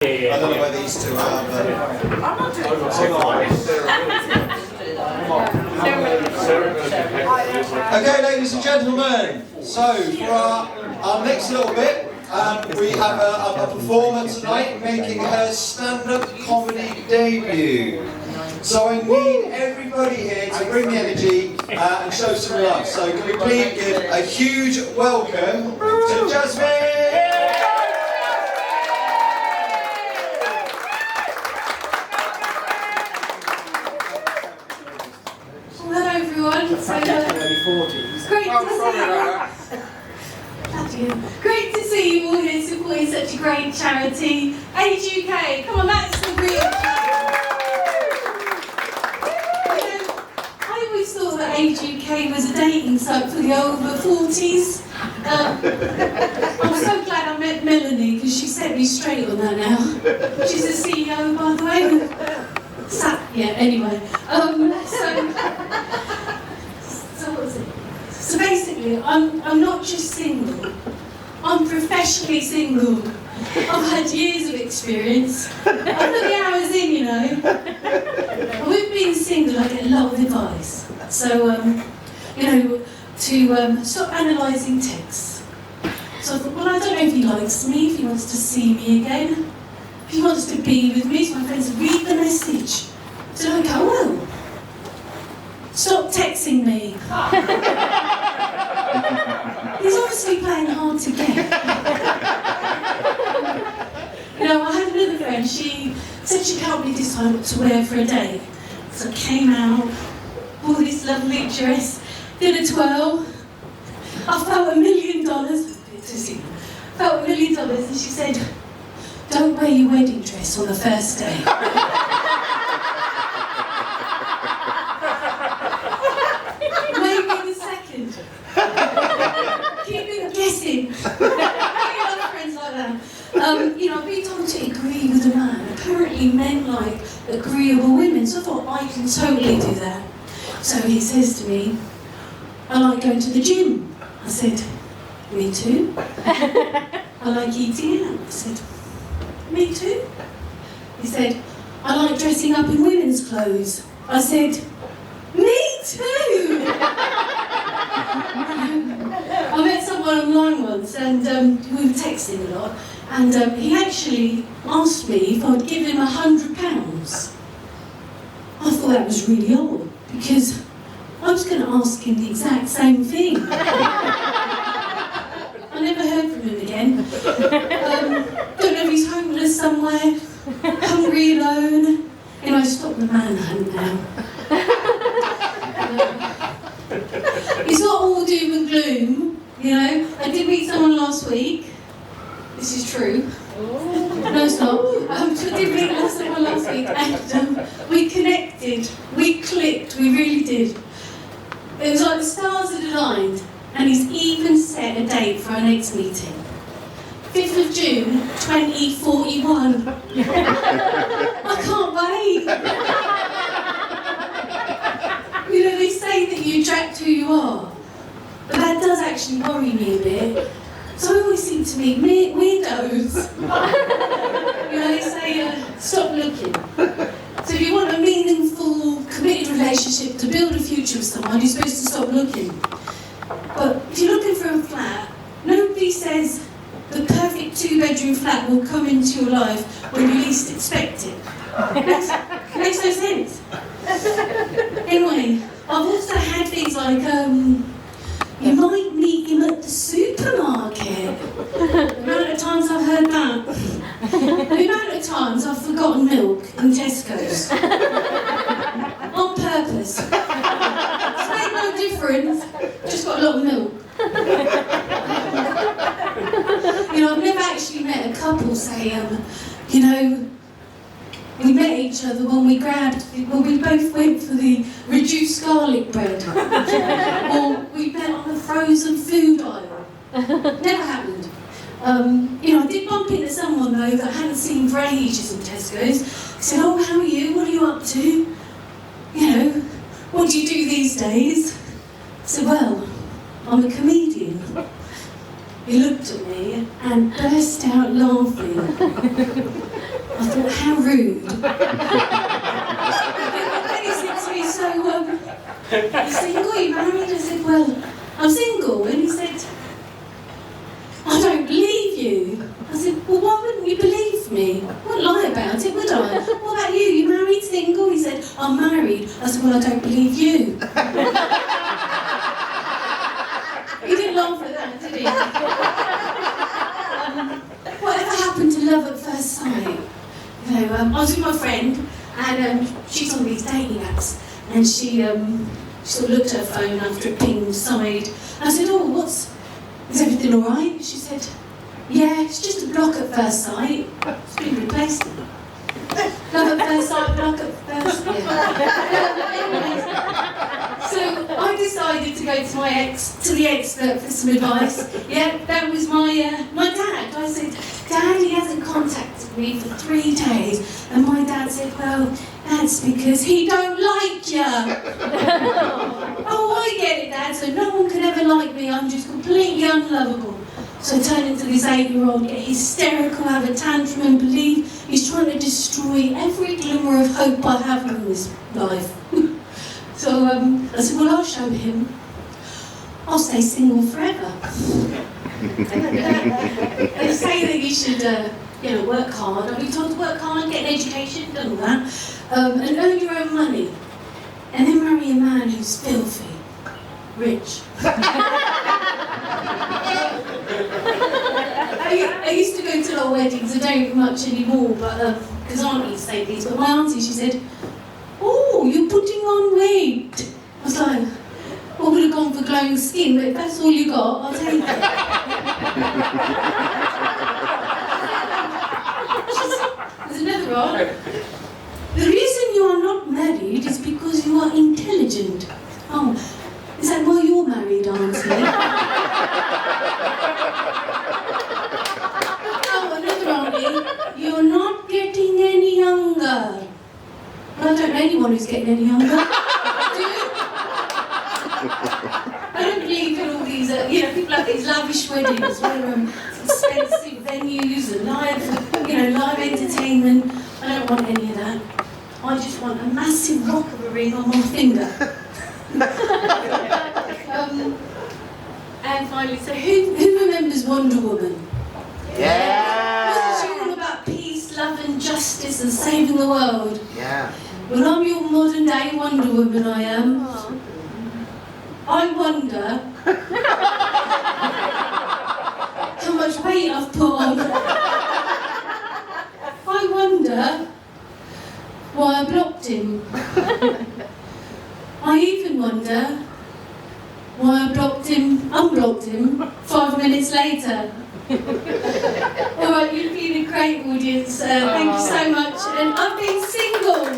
I don't know where these two are, but... Okay, ladies and gentlemen, so for our next little bit, we have a performer tonight making her stand-up comedy debut. So I need everybody here to bring the energy and show some love. So can we please give a huge welcome to Jasmine? So, great to see you all here supporting such a great charity. Age UK, come on, that's the real I always thought that Age UK was a dating site for the over 40s. I'm so glad I met Melanie because she set me straight on that now. She's the CEO, by the way. Anyway. So basically, I'm not just single, I'm professionally single. I've had years of experience. I put the hours in, you know. And with being single, I get a lot of advice. So, to stop analysing texts. So I thought, well, I don't know if he likes me, if he wants to see me again, if he wants to be with me. So my friends said, read the message. So I go, well, stop texting me. He's obviously playing hard to get. I had another friend, she said she can't really decide what to wear for a date. So I came out, wore this lovely dress, did a twirl. I felt $1 million. Felt $1 million, and she said, don't wear your wedding dress on the first day. Guessing. I have friends like that. I've been told to agree with a man. Apparently men like agreeable women, so I thought I can totally do that. So he says to me, I like going to the gym. I said, me too. I like eating out. I said, me too. He said, I like dressing up in women's clothes. I said, me too. I met someone online once and we were texting a lot, and he actually asked me if I'd give him £100. I thought that was really odd because I was going to ask him the exact same thing. I never heard from him again. Don't know if he's homeless somewhere, hungry, alone. I stopped the manhunt now. It's not all doom and gloom, I did meet someone last week. This is true. No, it's not. I did meet someone last week and we connected, we clicked, we really did. It was like the stars had aligned, and he's even set a date for our next meeting. 5th of June, 2041. I can't wait. They say that you attract who you are, but that does actually worry me a bit. So I always seem to meet weirdos. They say, stop looking. So if you want a meaningful, committed relationship to build a future with someone, you're supposed to stop looking. But if you're looking for a flat, nobody says the perfect 2-bedroom flat will come into your life when you least expect it. Makes no sense. Anyway, I've also had things like, you might meet him at the supermarket. The amount of times I've heard that. The amount of times I've forgotten milk in Tesco's. On purpose. It's made no difference, just got a lot of milk. I've never actually met a couple say, we met each other when we both went for the reduced garlic bread. Or we met on the frozen food aisle. Never happened. I did bump into someone though that I hadn't seen for ages in Tesco's. He said, oh, how are you? What are you up to? What do you do these days? I said, well, I'm a comedian. He looked at me and burst out laughing. I thought, how rude. Then he said to me, so, you're single, are you married? I said, well, I'm single. And he said, I don't believe you. I said, well, why wouldn't you believe me? I wouldn't lie about it, would I? What about you? You married, single? He said, I'm married. I said, well, I don't believe you. He didn't laugh at that, did he? Whatever happened to love at first sight? You know, I was with my friend, and she's on these dating apps, and she sort of looked at her phone after it pinged side. I said, oh, is everything all right? She said, yeah, it's just a block at first sight. It's been replaced. Love at first sight, block at first. Yeah. So I decided to go to the expert for some advice. Yeah, that was my dad. I said, Dad, he hasn't contacted me for 3 days. And my dad said, well, that's because he don't like you. Oh, I get it, Dad. So no one can ever like me. I'm just completely unlovable. So I turn into this 8-year-old, get hysterical, have a tantrum and believe he's trying to destroy every glimmer of hope I have in this life. So I said, well, I'll show him. I'll stay single forever. They say that you should, work hard. I've been told to work hard, get an education, done all that, and earn your own money. And then marry a man who's filthy, rich. I used to go to a lot of weddings, I don't much anymore, but because Auntie used to say these, but my auntie, she said, oh, you're putting on weight. I was like, well, I would have gone for glowing skin, but if that's all you got, I'll take it. There's another one. The reason you are not married is because you are intelligent. Oh, is that why you're married, Auntie? You're not getting any younger. Well, I don't know anyone who's getting any younger. Do you? I don't believe in all these, people have these lavish weddings where expensive venues and live entertainment. I don't want any of that. I just want a massive rock of a ring on my finger. And finally, so who remembers Wonder Woman? Yeah! Wasn't she all about peace, love and justice and saving the world? Yeah. Well, I'm your modern day Wonder Woman, I am. I wonder how much weight I've put on. I wonder why I blocked him. I even wonder why I unblocked him 5 minutes later. Alright, you've been a great audience. Thank you so much. And I've been single.